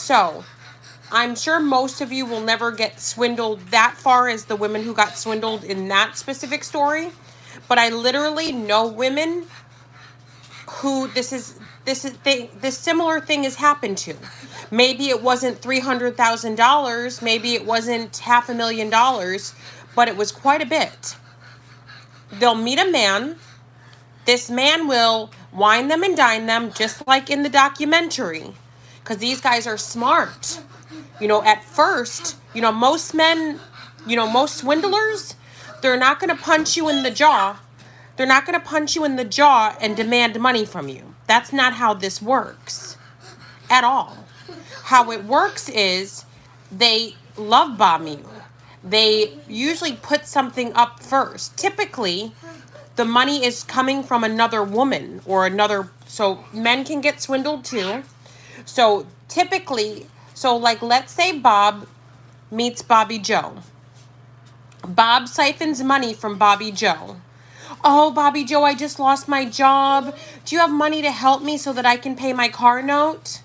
So, I'm sure most of you will never get swindled that far as the women who got swindled in that specific story. But I literally know women who this similar thing has happened to. Maybe it wasn't $300,000, maybe it wasn't $500,000, but it was quite a bit. They'll meet a man. This man will wine them and dine them, just like in the documentary, because these guys are smart. At first, most men, most swindlers, they're not going to punch you in the jaw. They're not going to punch you in the jaw and demand money from you. That's not how this works at all. How it works is they love bomb you. They usually put something up first. Typically, the money is coming from another woman or another, so men can get swindled too. So typically, like let's say Bob meets Bobby Joe. Bob siphons money from Bobby Joe. Oh, Bobby Joe, I just lost my job. Do you have money to help me so that I can pay my car note?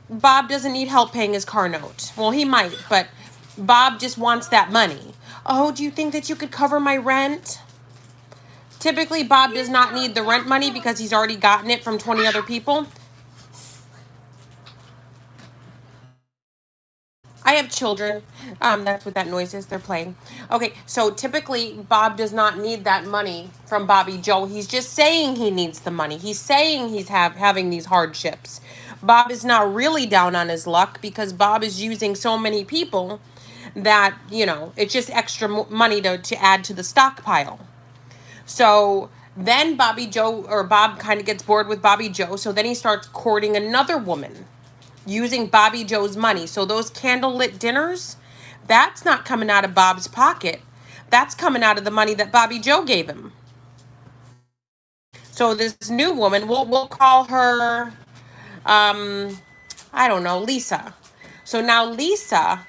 Bob doesn't need help paying his car note. Well, he might, but Bob just wants that money. Oh, do you think that you could cover my rent? Typically, Bob does not need the rent money because he's already gotten it from 20 other people. I have children. That's what that noise is. They're playing. Okay, so typically Bob does not need that money from Bobby Joe. He's just saying he needs the money. He's saying he's having these hardships. Bob is not really down on his luck because Bob is using so many people that, it's just extra money to add to the stockpile. So then Bobby Joe, or Bob kind of gets bored with Bobby Joe, so then he starts courting another woman using Bobby Joe's money. So those candlelit dinners, that's not coming out of Bob's pocket. That's coming out of the money that Bobby Joe gave him. So this new woman, we'll call her, I don't know, Lisa. So now Lisa,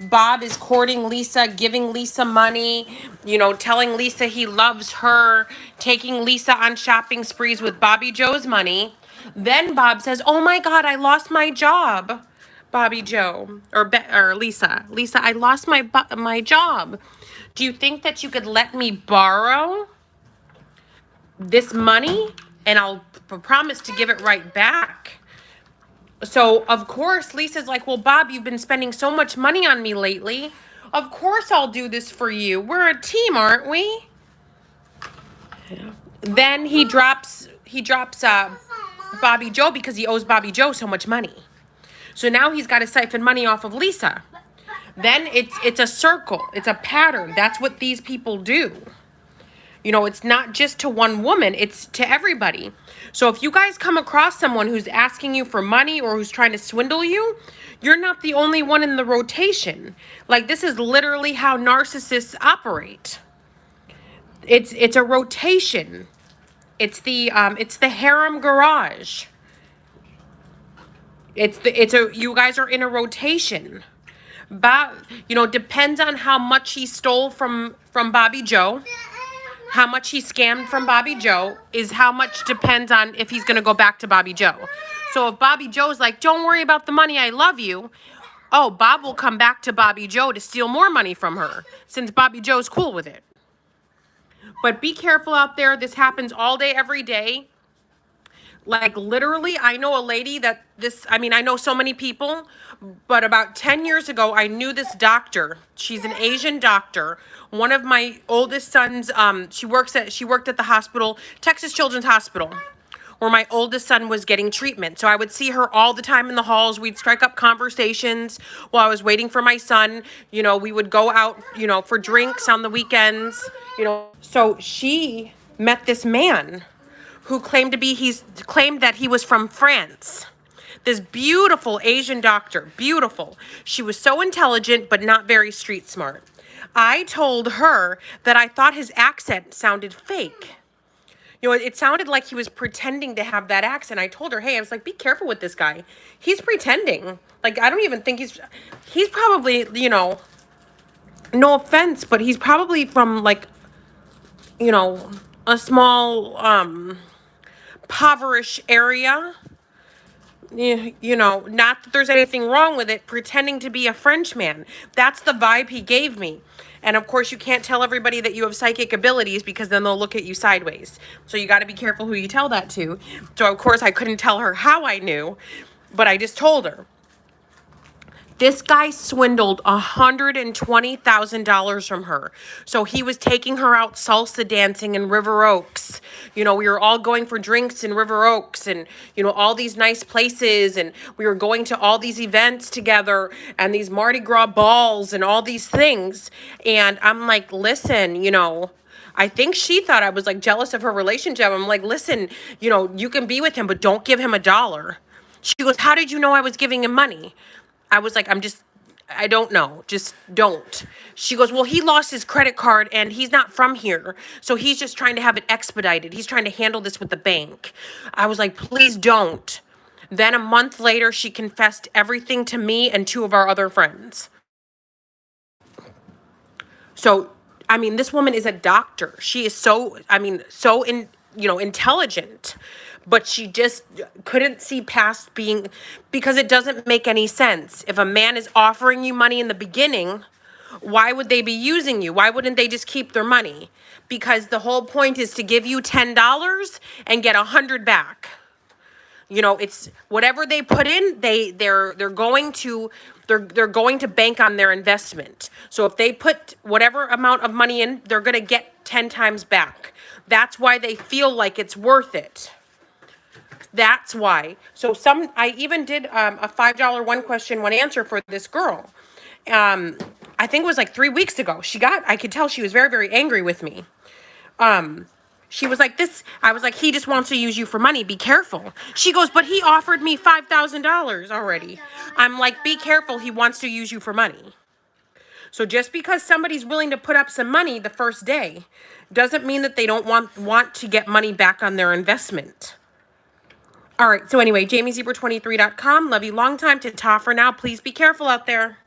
Bob is courting Lisa, giving Lisa money, telling Lisa he loves her, taking Lisa on shopping sprees with Bobby Joe's money. Then Bob says, oh my God, I lost my job. Bobby Joe, or Lisa. Lisa, I lost my job. Do you think that you could let me borrow this money? And I'll promise to give it right back. So, of course, Lisa's like, well, Bob, you've been spending so much money on me lately. Of course I'll do this for you. We're a team, aren't we? Then he drops Bobby Joe because he owes Bobby Joe so much money. So now he's got to siphon money off of Lisa. Then it's a circle. It's a pattern. That's what these people do. It's not just to one woman. It's to everybody. So if you guys come across someone who's asking you for money or who's trying to swindle you, you're not the only one in the rotation. Like, this is literally how narcissists operate. It's a rotation. It's the harem garage. You guys are in a rotation. Bob, depends on how much he stole from Bobby Joe. How much he scammed from Bobby Joe is how much depends on if he's going to go back to Bobby Joe. So if Bobby Joe's like, don't worry about the money, I love you. Oh, Bob will come back to Bobby Joe to steal more money from her since Bobby Joe's cool with it. But be careful out there. This happens all day, every day. Like, literally, I know a lady I know so many people, but about 10 years ago, I knew this doctor. She's an Asian doctor. One of my oldest sons, she worked at the hospital, Texas Children's Hospital, where my oldest son was getting treatment. So I would see her all the time in the halls. We'd strike up conversations while I was waiting for my son. We would go out, for drinks on the weekends, So she met this man who claimed that he was from France. This beautiful Asian doctor, beautiful. She was so intelligent, but not very street smart. I told her that I thought his accent sounded fake. It sounded like he was pretending to have that accent. I told her, hey, I was like, be careful with this guy. He's pretending. Like, I don't even think he's probably, no offense, but he's probably from, like, a small, impoverished area. you know, not that there's anything wrong with it, pretending to be a Frenchman. That's the vibe he gave me. And of course, you can't tell everybody that you have psychic abilities because then they'll look at you sideways. So you got to be careful who you tell that to. So, of course, I couldn't tell her how I knew, but I just told her. This guy swindled $120,000 from her. So he was taking her out salsa dancing in River Oaks. You know, we were all going for drinks in River Oaks and, you know, all these nice places. And we were going to all these events together and these Mardi Gras balls and all these things. And I'm like, listen, you know, I think she thought I was like jealous of her relationship. I'm like, listen, you know, you can be with him, but don't give him a dollar. She goes, how did you know I was giving him money? I was like, I don't know. Just don't. She goes, well, he lost his credit card and he's not from here. So he's just trying to have it expedited. He's trying to handle this with the bank. I was like, please don't. Then a month later, she confessed everything to me and two of our other friends. So, I mean, this woman is a doctor. She is so, I mean, intelligent, but she just couldn't see past being, because it doesn't make any sense. If a man is offering you money in the beginning, why would they be using you? Why wouldn't they just keep their money? Because the whole point is to give you $10 and get 100 back. You know, it's whatever they put in, they're going to they're going to bank on their investment. So if they put whatever amount of money in, they're going to get 10 times back. That's why they feel like it's worth it. That's why. So I even did a $5 one question, one answer for this girl. I think it was like 3 weeks ago. I could tell she was very, very angry with me. She was like, I was like, he just wants to use you for money. Be careful. She goes, but he offered me $5,000 already. I'm like, be careful. He wants to use you for money. So just because somebody's willing to put up some money the first day doesn't mean that they don't want to get money back on their investment. All right. So anyway, JamieZebra23.com. Love you long time. Ta-ta for now. Please be careful out there.